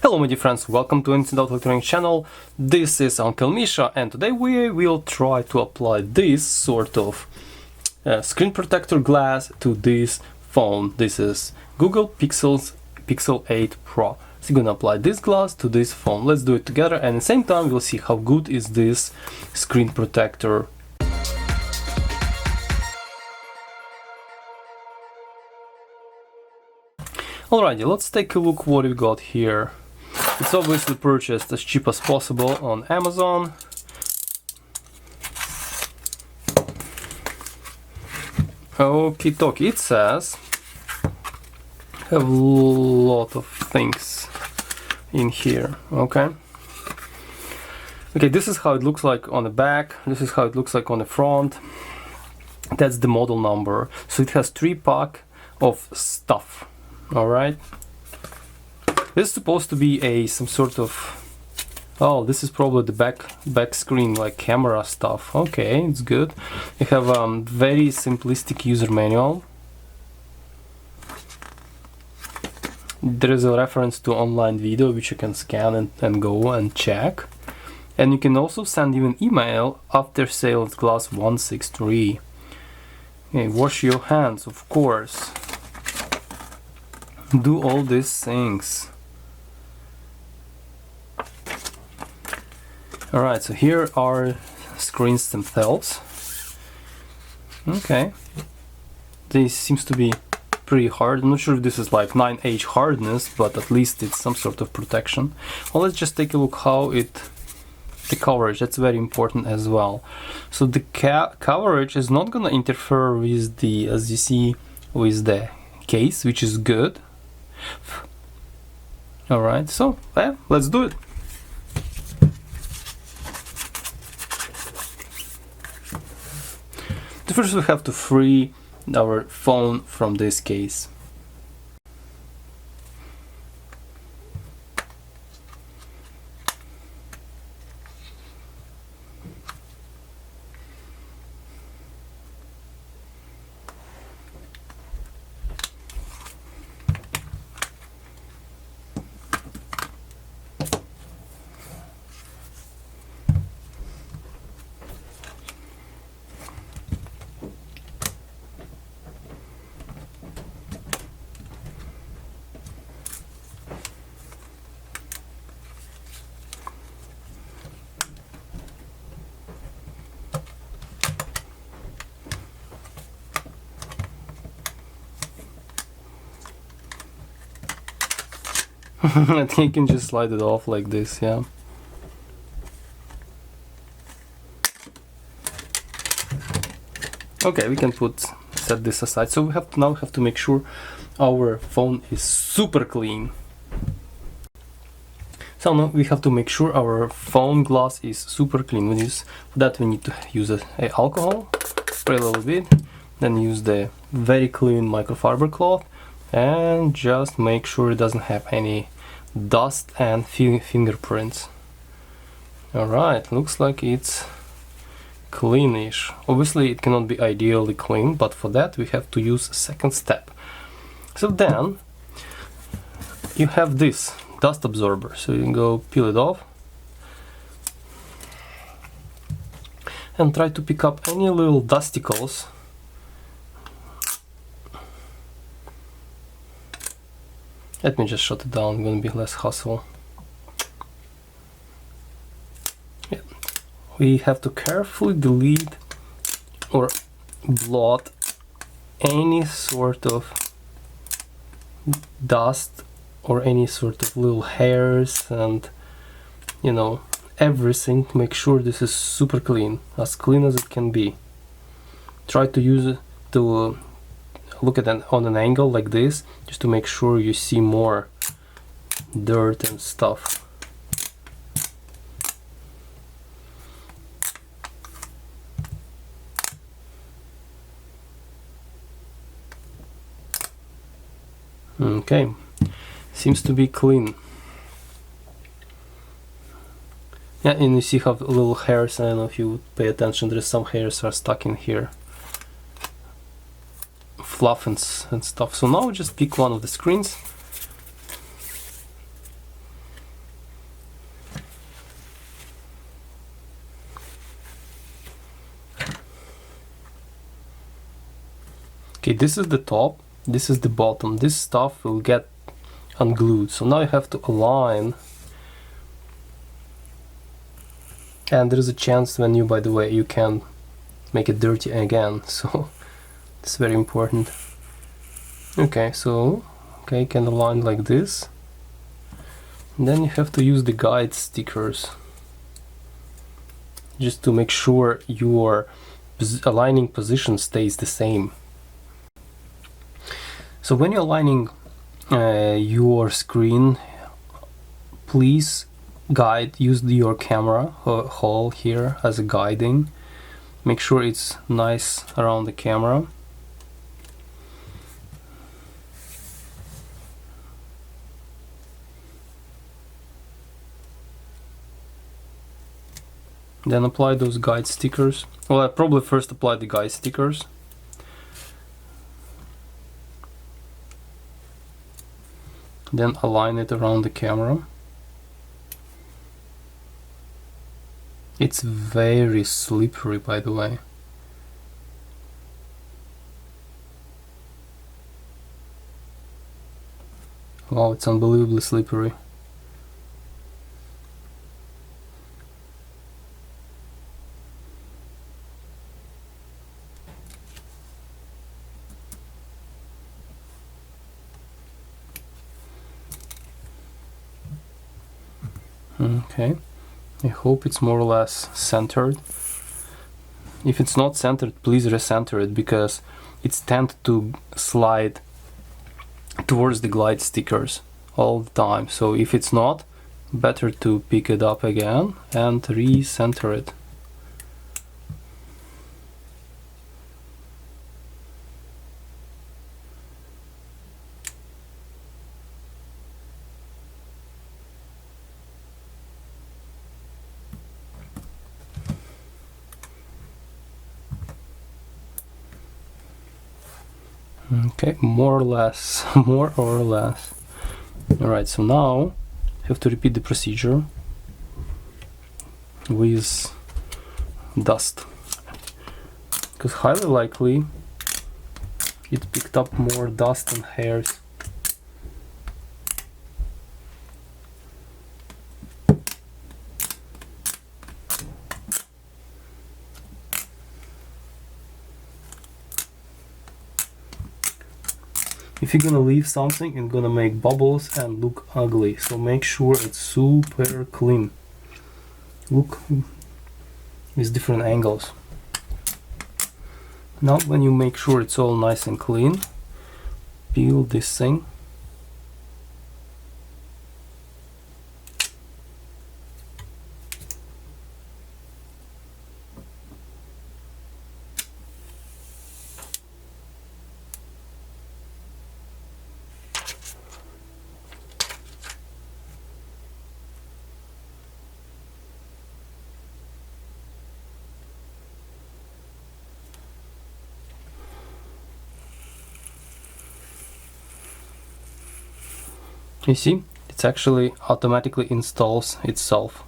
Hello my dear friends, welcome to Ultrasonic channel. This is Uncle Misha and today we will try to apply this sort of screen protector glass to this phone. This is Google Pixel 8 Pro. So you're gonna apply this glass to this phone. Let's do it together and at the same time we'll see how good is this screen protector. Alrighty, let's take a look what we got here. It's obviously purchased as cheap as possible on Amazon. Okie dokie, it says have a lot of things in here. Okay, this is how it looks like on the back, this is how it looks like on the front. That's the model number, so it has 3 pack of stuff. Alright, this is supposed to be some sort of, oh, this is probably the back screen, like camera stuff. Okay, it's good. You have a very simplistic user manual. There is a reference to online video which you can scan and go and check. And you can also send you an email after sales glass 163. Okay, wash your hands, of course. Do all these things. Alright, so here are screens themselves. Okay, this seems to be pretty hard. I'm not sure if this is like 9H hardness, but at least it's some sort of protection. Well, let's just take a look how the coverage, that's very important as well. So the coverage is not gonna interfere with the, as you see, with the case, which is good. Alright, so yeah, let's do it. First we have to free our phone from this case. I think you can just slide it off like this, yeah. Okay, we can set this aside. So we now have to make sure our phone is super clean. So now we have to make sure our phone glass is super clean. For that we need to use alcohol, spray a little bit, then use the very clean microfiber cloth and just make sure it doesn't have any dust and fingerprints. Alright, looks like it's cleanish. Obviously it cannot be ideally clean, but for that we have to use a second step. So then you have this dust absorber, so you can go peel it off and try to pick up any little dusticles. Let me just shut it down, gonna be less hassle. Yeah. We have to carefully delete or blot any sort of dust or any sort of little hairs and, you know, everything. Make sure this is super clean as it can be. Try to use it to look at it on an angle like this, just to make sure you see more dirt and stuff. Okay, seems to be clean. Yeah, and you see how little hairs, I don't know if you pay attention, there's some hairs are stuck in here. Fluff and stuff. So now just pick one of the screens Okay, this is the top, this is the bottom. This stuff will get unglued. So now you have to align. And there is a chance when you, by the way, you can make it dirty again. So it's very important. Okay, so you can align like this. And then you have to use the guide stickers just to make sure your aligning position stays the same. So when you're aligning your screen, please use your camera hole here as a guiding. Make sure it's nice around the camera. Then apply those guide stickers. Well, I probably first apply the guide stickers. Then align it around the camera. It's very slippery, by the way. Wow, it's unbelievably slippery. Okay, I hope it's more or less centered. If it's not centered, please recenter it, because it's tend to slide towards the glide stickers all the time. So if it's not, better to pick it up again and recenter it. Okay, more or less. Alright, so now I have to repeat the procedure with dust, because highly likely it picked up more dust and hairs. If you're gonna leave something, it's gonna make bubbles and look ugly, so make sure it's super clean. Look with different angles. Now when you make sure it's all nice and clean, peel this thing. You see, it's actually automatically installs itself.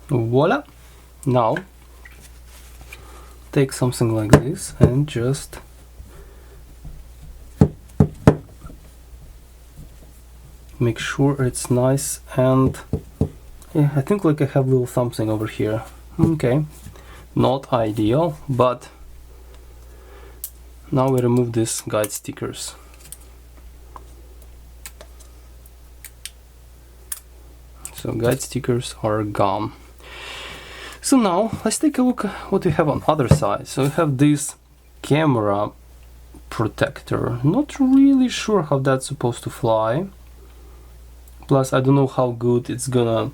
Voila! Now take something like this and just make sure it's nice, and yeah, I think like I have a little something over here. Okay, not ideal, but now we remove these guide stickers. So guide stickers are gone. So now let's take a look at what we have on other side. So we have this camera protector. Not really sure how that's supposed to fly. Plus I don't know how good it's gonna,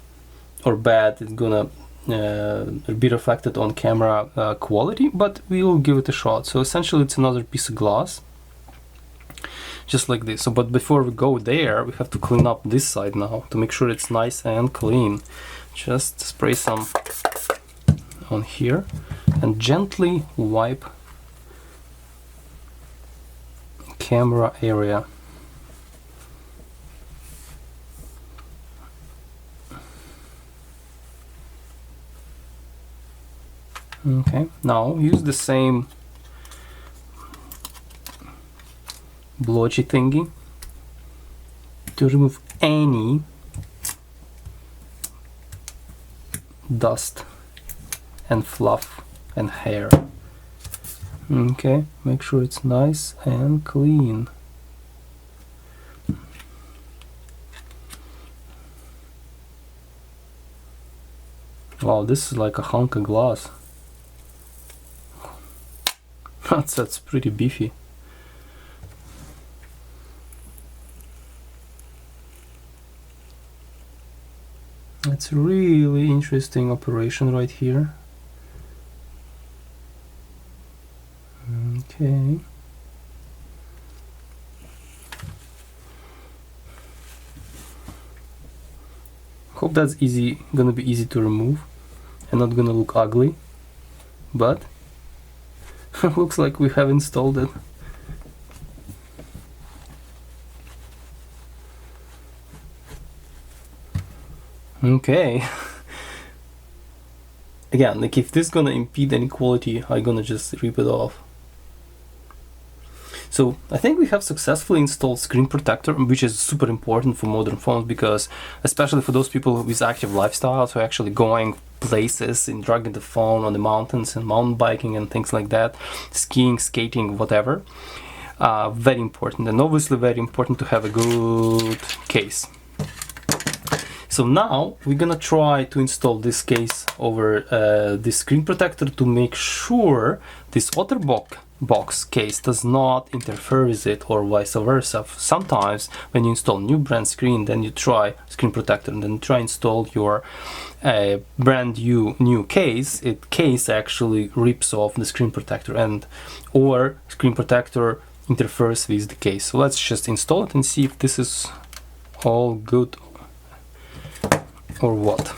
or bad it's gonna be reflected on camera quality, but we'll give it a shot. So essentially it's another piece of glass, just like this. So but before we go there, we have to clean up this side now to make sure it's nice and clean. Just spray some on here, and gently wipe camera area. Okay, now use the same blotchy thingy to remove any dust and fluff and hair. Okay, make sure it's nice and clean. Wow, this is like a hunk of glass. That's pretty beefy. It's a really interesting operation right here. Okay. Hope that's gonna be easy to remove and not gonna look ugly, but looks like we have installed it. Okay. Again, like if this is gonna impede any quality, I'm gonna just rip it off. So I think we have successfully installed screen protector, which is super important for modern phones, because especially for those people with active lifestyles who are actually going places and dragging the phone on the mountains and mountain biking and things like that, skiing, skating, whatever. Very important, and obviously very important to have a good case. So now we're gonna try to install this case over the screen protector to make sure this OtterBox case does not interfere with it, or vice versa. Sometimes when you install new brand screen, then you try screen protector and then try install your brand new case, case actually rips off the screen protector, and or screen protector interferes with the case. So let's just install it and see if this is all good or what.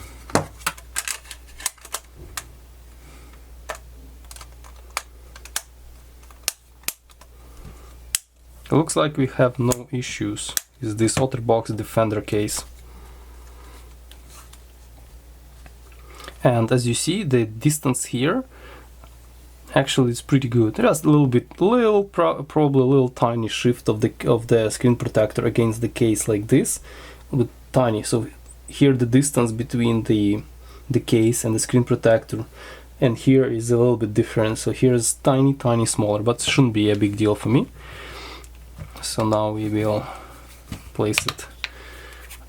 It looks like we have no issues with this OtterBox Defender case. And as you see, the distance here actually is pretty good. There's a little bit, probably a little tiny shift of the screen protector against the case like this, but tiny. So here the distance between the case and the screen protector, and here is a little bit different. So here is tiny smaller, but shouldn't be a big deal for me. So now we will place it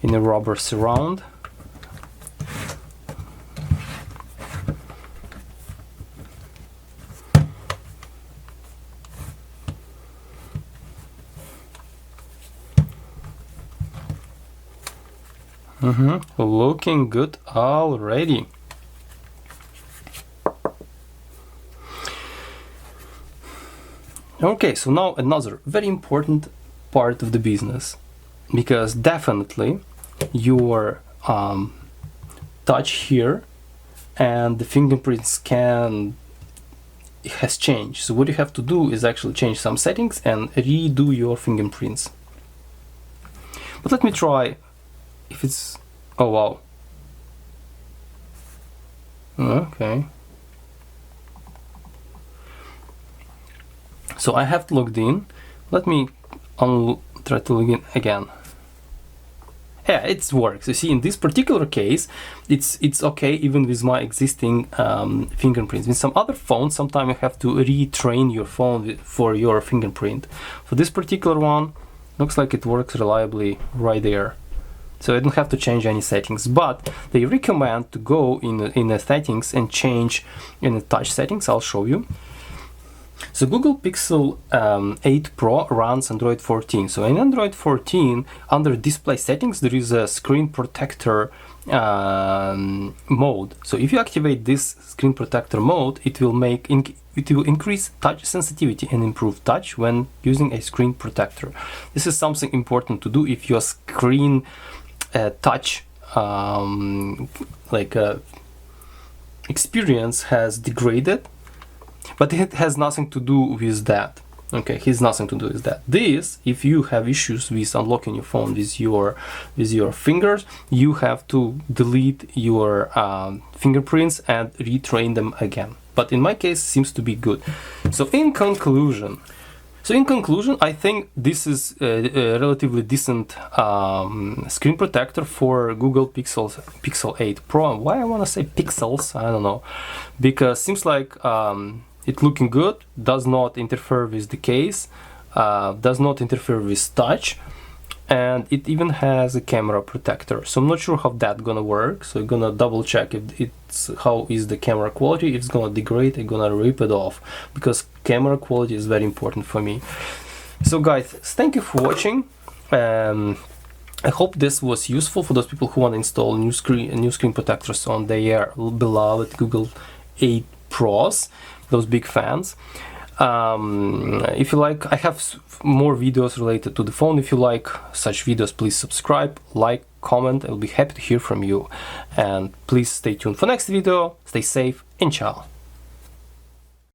in a rubber surround. Looking good already. Okay, so now another very important part of the business, because definitely your touch here and the fingerprint scan has changed. So what you have to do is actually change some settings and redo your fingerprints. But let me try if it's... oh wow. Okay. So I have logged in. Let me try to log in again. Yeah, it works. You see, in this particular case, it's okay even with my existing fingerprints. With some other phones, sometimes you have to retrain your phone for your fingerprint. For this particular one, looks like it works reliably right there. So I don't have to change any settings, but they recommend to go in the settings and change in the touch settings. I'll show you. So Google Pixel 8 Pro runs Android 14. So in Android 14, under display settings, there is a screen protector mode. So if you activate this screen protector mode, it will increase touch sensitivity and improve touch when using a screen protector. This is something important to do if your screen touch experience has degraded. but it has nothing to do with that. Okay, it has nothing to do with that. This, if you have issues with unlocking your phone with your fingers, you have to delete your fingerprints and retrain them again. But in my case, seems to be good. So in conclusion, I think this is a relatively decent screen protector for Google Pixel 8 Pro. Why I want to say pixels, I don't know, because seems like it's looking good, does not interfere with the case, does not interfere with touch, and it even has a camera protector. So I'm not sure how that's gonna work, so I'm gonna double check if it's how is the camera quality. If it's gonna degrade, I'm gonna rip it off, because camera quality is very important for me. So guys, thank you for watching. I hope this was useful for those people who want to install new screen protectors on their beloved Google 8 Pros, those big fans. If you like, I have more videos related to the phone. If you like such videos, please subscribe, like, comment. I'll be happy to hear from you, and please stay tuned for next video. Stay safe and ciao.